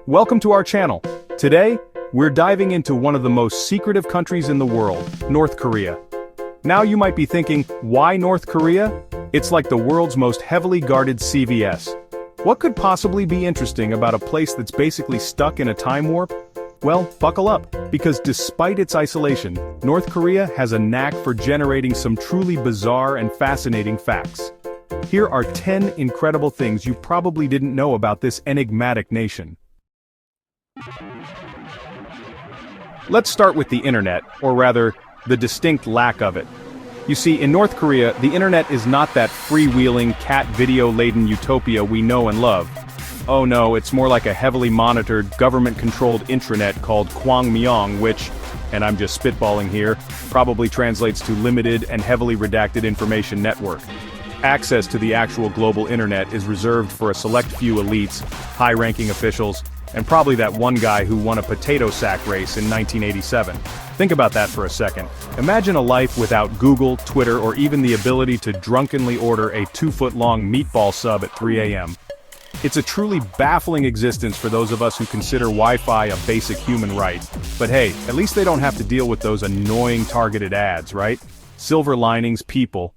Welcome to our channel. Today, we're diving into one of the most secretive countries in the world, North Korea. Now you might be thinking, why North Korea? It's like the world's most heavily guarded CVS. What could possibly be interesting about a place that's basically stuck in a time warp? Well, buckle up, because despite its isolation, North Korea has a knack for generating some truly bizarre and fascinating facts. Here are 10 incredible things you probably didn't know about this enigmatic nation. Let's start with the internet, or rather, the distinct lack of it. You see, in North Korea, the internet is not that freewheeling, cat video-laden utopia we know and love. Oh no, it's more like a heavily monitored, government-controlled intranet called Kwangmyong, which, and I'm just spitballing here, probably translates to Limited and Heavily Redacted Information Network. Access to the actual global internet is reserved for a select few elites, high-ranking officials, and probably that one guy who won a potato sack race in 1987. Think about that for a second. Imagine a life without Google, Twitter, or even the ability to drunkenly order a 2-foot-long meatball sub at 3 a.m. It's a truly baffling existence for those of us who consider Wi-Fi a basic human right. But hey, at least they don't have to deal with those annoying targeted ads, right? Silver linings, people.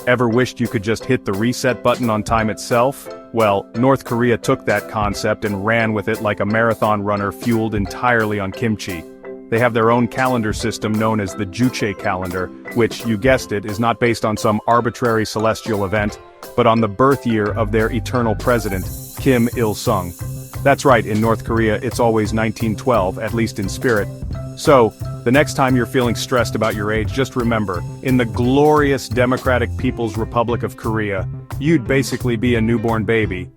Ever wished you could just hit the reset button on time itself? Well, North Korea took that concept and ran with it like a marathon runner fueled entirely on kimchi. They have their own calendar system known as the Juche calendar, which, you guessed it, is not based on some arbitrary celestial event, but on the birth year of their eternal president, Kim Il-sung. That's right, in North Korea it's always 1912, at least in spirit. So, the next time you're feeling stressed about your age, just remember, in the glorious Democratic People's Republic of Korea, you'd basically be a newborn baby.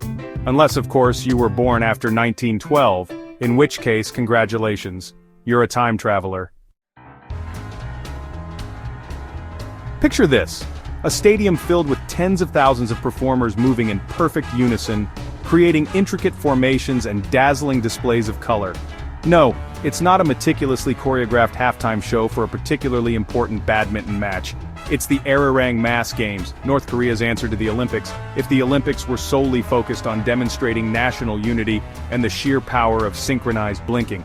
Unless, of course, you were born after 1912, in which case, congratulations, you're a time traveler. Picture this, a stadium filled with tens of thousands of performers moving in perfect unison, creating intricate formations and dazzling displays of color. No, it's not a meticulously choreographed halftime show for a particularly important badminton match. It's the Arirang Mass Games, North Korea's answer to the Olympics, if the Olympics were solely focused on demonstrating national unity and the sheer power of synchronized blinking.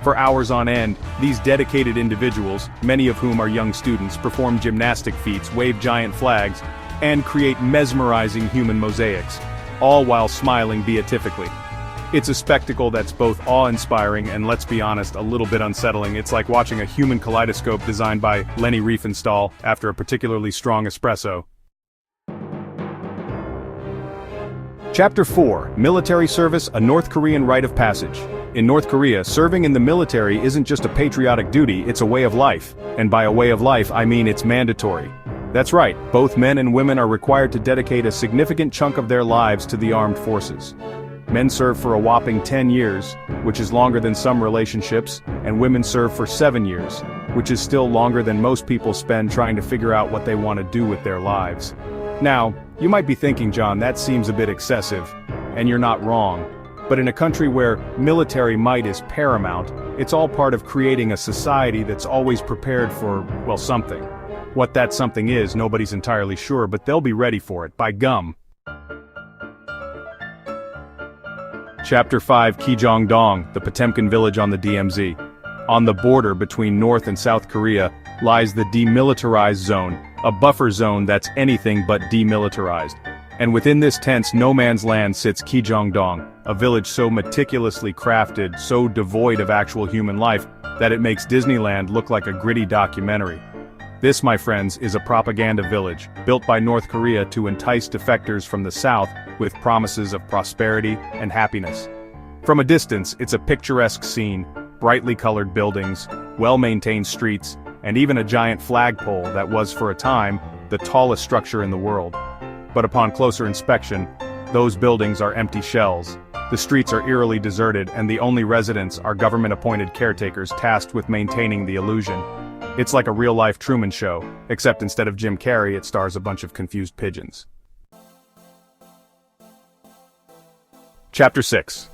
For hours on end, these dedicated individuals, many of whom are young students, perform gymnastic feats, wave giant flags, and create mesmerizing human mosaics, all while smiling beatifically. It's a spectacle that's both awe-inspiring and, let's be honest, a little bit unsettling. It's like watching a human kaleidoscope designed by Leni Riefenstahl after a particularly strong espresso. Chapter 4, Military Service, a North Korean Rite of Passage. In North Korea, serving in the military isn't just a patriotic duty, it's a way of life. And by a way of life, I mean it's mandatory. That's right, both men and women are required to dedicate a significant chunk of their lives to the armed forces. Men serve for a whopping 10 years, which is longer than some relationships, and women serve for 7 years, which is still longer than most people spend trying to figure out what they want to do with their lives. Now, you might be thinking, John, that seems a bit excessive, and you're not wrong. But in a country where military might is paramount, it's all part of creating a society that's always prepared for, well, something. What that something is, nobody's entirely sure, but they'll be ready for it, by gum. Chapter 5, Kijongdong, the Potemkin village on the DMZ. On the border between North and South Korea lies the demilitarized zone, a buffer zone that's anything but demilitarized. And within this tense no man's land sits Kijongdong, a village so meticulously crafted, so devoid of actual human life, that it makes Disneyland look like a gritty documentary. This, my friends, is a propaganda village, built by North Korea to entice defectors from the South with promises of prosperity and happiness. From a distance, it's a picturesque scene, brightly colored buildings, well-maintained streets, and even a giant flagpole that was, for a time, the tallest structure in the world. But upon closer inspection, those buildings are empty shells. The streets are eerily deserted, and the only residents are government-appointed caretakers tasked with maintaining the illusion. It's like a real-life Truman Show, except instead of Jim Carrey, it stars a bunch of confused pigeons. Chapter 6.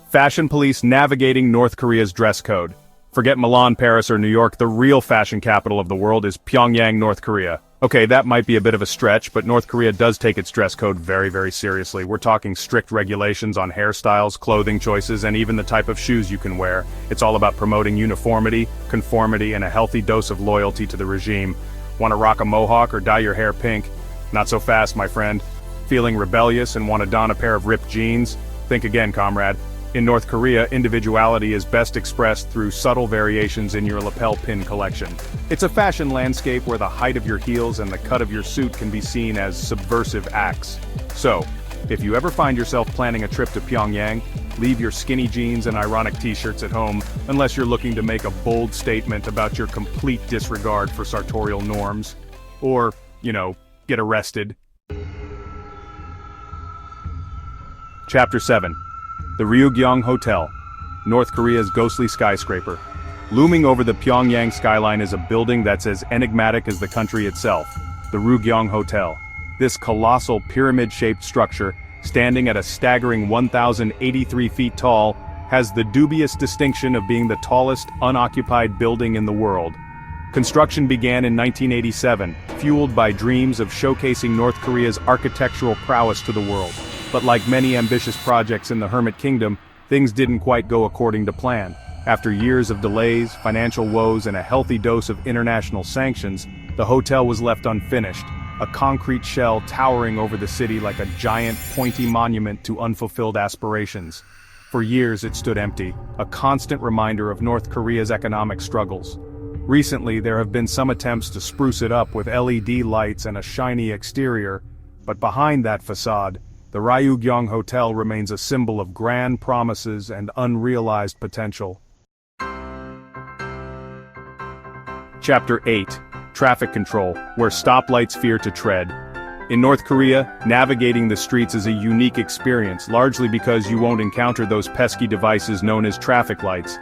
Fashion Police Navigating North Korea's Dress Code. Forget Milan, Paris, or New York, the real fashion capital of the world is Pyongyang, North Korea. Okay, that might be a bit of a stretch, but North Korea does take its dress code very, very seriously. We're talking strict regulations on hairstyles, clothing choices, and even the type of shoes you can wear. It's all about promoting uniformity, conformity, and a healthy dose of loyalty to the regime. Want to rock a mohawk or dye your hair pink? Not so fast, my friend. Feeling rebellious and want to don a pair of ripped jeans? Think again, comrade. In North Korea, individuality is best expressed through subtle variations in your lapel pin collection. It's a fashion landscape where the height of your heels and the cut of your suit can be seen as subversive acts. So, if you ever find yourself planning a trip to Pyongyang, leave your skinny jeans and ironic t-shirts at home, unless you're looking to make a bold statement about your complete disregard for sartorial norms. Or, get arrested. Chapter 7. The Ryugyong Hotel, North Korea's ghostly skyscraper. Looming over the Pyongyang skyline is a building that's as enigmatic as the country itself, the Ryugyong Hotel. This colossal pyramid-shaped structure, standing at a staggering 1,083 feet tall, has the dubious distinction of being the tallest unoccupied building in the world. Construction began in 1987, fueled by dreams of showcasing North Korea's architectural prowess to the world. But like many ambitious projects in the Hermit Kingdom, things didn't quite go according to plan. After years of delays, financial woes, and a healthy dose of international sanctions, the hotel was left unfinished, a concrete shell towering over the city like a giant, pointy monument to unfulfilled aspirations. For years it stood empty, a constant reminder of North Korea's economic struggles. Recently, there have been some attempts to spruce it up with LED lights and a shiny exterior, but behind that facade, the Ryugyong Hotel remains a symbol of grand promises and unrealized potential. Chapter 8. Traffic Control, where stoplights fear to tread. In North Korea, navigating the streets is a unique experience, largely because you won't encounter those pesky devices known as traffic lights.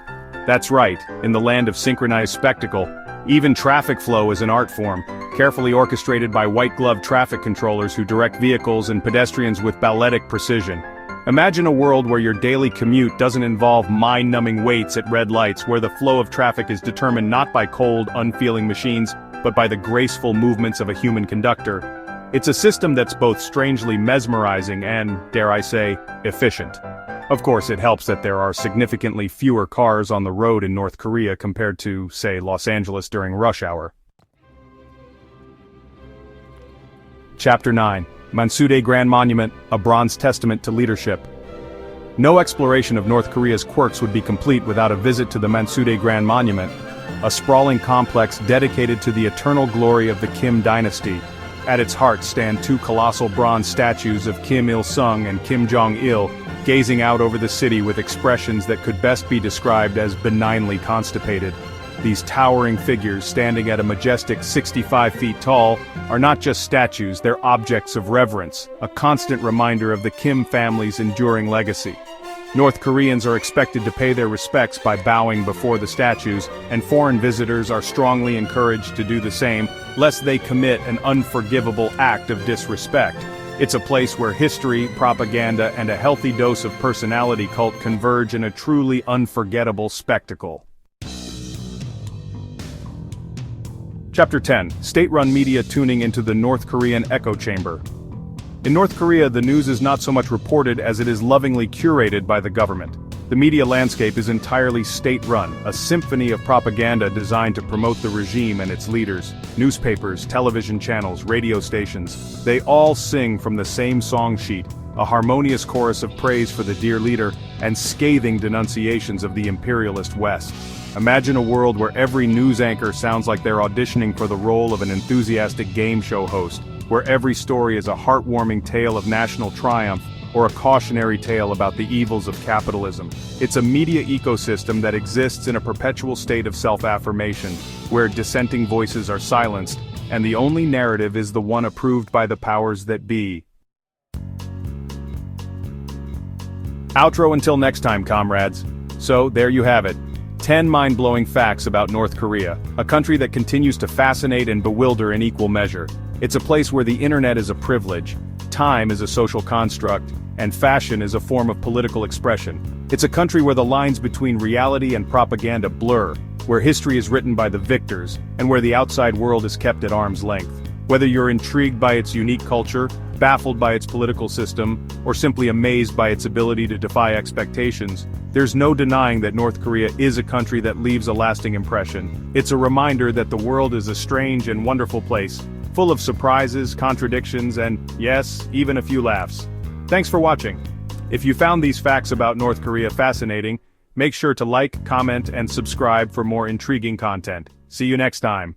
That's right, in the land of synchronized spectacle, even traffic flow is an art form, carefully orchestrated by white-glove traffic controllers who direct vehicles and pedestrians with balletic precision. Imagine a world where your daily commute doesn't involve mind-numbing waits at red lights, where the flow of traffic is determined not by cold, unfeeling machines, but by the graceful movements of a human conductor. It's a system that's both strangely mesmerizing and, dare I say, efficient. Of course, it helps that there are significantly fewer cars on the road in North Korea compared to, say, Los Angeles during rush hour. Chapter 9. Mansudae Grand Monument, a bronze testament to leadership. No exploration of North Korea's quirks would be complete without a visit to the Mansudae Grand Monument, a sprawling complex dedicated to the eternal glory of the Kim dynasty. At its heart stand two colossal bronze statues of Kim Il-sung and Kim Jong-il, gazing out over the city with expressions that could best be described as benignly constipated. These towering figures, standing at a majestic 65 feet tall, are not just statues, they're objects of reverence, a constant reminder of the Kim family's enduring legacy. North Koreans are expected to pay their respects by bowing before the statues, and foreign visitors are strongly encouraged to do the same, lest they commit an unforgivable act of disrespect. It's a place where history, propaganda, and a healthy dose of personality cult converge in a truly unforgettable spectacle. Chapter 10. State-run media tuning into the North Korean echo chamber. In North Korea, the news is not so much reported as it is lovingly curated by the government. The media landscape is entirely state-run, a symphony of propaganda designed to promote the regime and its leaders. Newspapers, television channels, radio stations, they all sing from the same song sheet, a harmonious chorus of praise for the dear leader and scathing denunciations of the imperialist West. Imagine a world where every news anchor sounds like they're auditioning for the role of an enthusiastic game show host, where every story is a heartwarming tale of national triumph or a cautionary tale about the evils of capitalism. It's a media ecosystem that exists in a perpetual state of self-affirmation, where dissenting voices are silenced, and the only narrative is the one approved by the powers that be. Outro until next time, comrades. So, there you have it. 10 mind-blowing facts about North Korea, a country that continues to fascinate and bewilder in equal measure. It's a place where the internet is a privilege, time is a social construct, and fashion is a form of political expression. It's a country where the lines between reality and propaganda blur, where history is written by the victors, and where the outside world is kept at arm's length. Whether you're intrigued by its unique culture, baffled by its political system, or simply amazed by its ability to defy expectations, there's no denying that North Korea is a country that leaves a lasting impression. It's a reminder that the world is a strange and wonderful place, full of surprises, contradictions, and, yes, even a few laughs. Thanks for watching. If you found these facts about North Korea fascinating, make sure to like, comment, and subscribe for more intriguing content. See you next time.